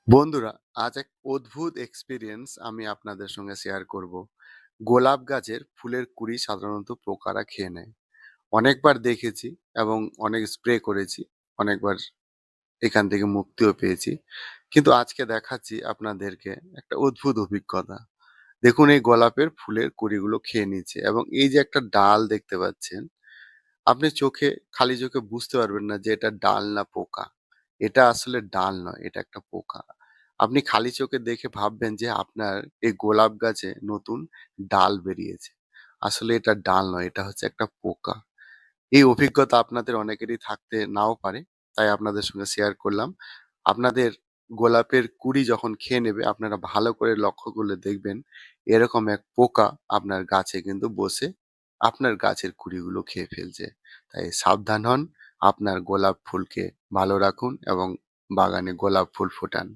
বন্ধুরা, আজ এক অদ্ভুত এক্সপেরিয়েন্স আমি আপনাদের সঙ্গে শেয়ার করব। গোলাপ গাছের ফুলের কুঁড়ি সাধারণত পোকারা খেয়ে নেয়। অনেকবার দেখেছি এবং অনেক স্প্রে করেছি, অনেকবার এখান থেকে মুক্তিও পেয়েছি। কিন্তু আজকে দেখাচ্ছি আপনাদেরকে একটা অদ্ভুত অভিজ্ঞতা। দেখুন, এই গোলাপের ফুলের কুঁড়িগুলো খেয়ে নিচ্ছে এবং এই যে একটা ডাল দেখতে পাচ্ছেন, আপনি খালি চোখে বুঝতে পারবেন না যে এটা ডাল না পোকা। এটা আসলে ডাল নয়, এটা একটা পোকা। আপনি খালি চোখে দেখে ভাববেন যে আপনার এই গোলাপ গাছে নতুন ডাল বেরিয়েছে। আসলে এটা ডাল নয়, এটা হচ্ছে একটা পোকা। এই অভিজ্ঞতা আপনাদের অনেকেরই থাকতে নাও পারে। তাই আপনাদের সঙ্গে শেয়ার করলাম। আপনাদের গোলাপের কুঁড়ি যখন খেয়ে নেবে, আপনারা ভালো করে লক্ষ্য করলে দেখবেন এরকম এক পোকা আপনার গাছে কিন্তু বসে আপনার গাছের কুঁড়িগুলো খেয়ে ফেলছে। তাই সাবধান হন, আপনার গোলাপ ফুলকে ভালো রাখুন এবং বাগানে গোলাপ ফুল ফোটান।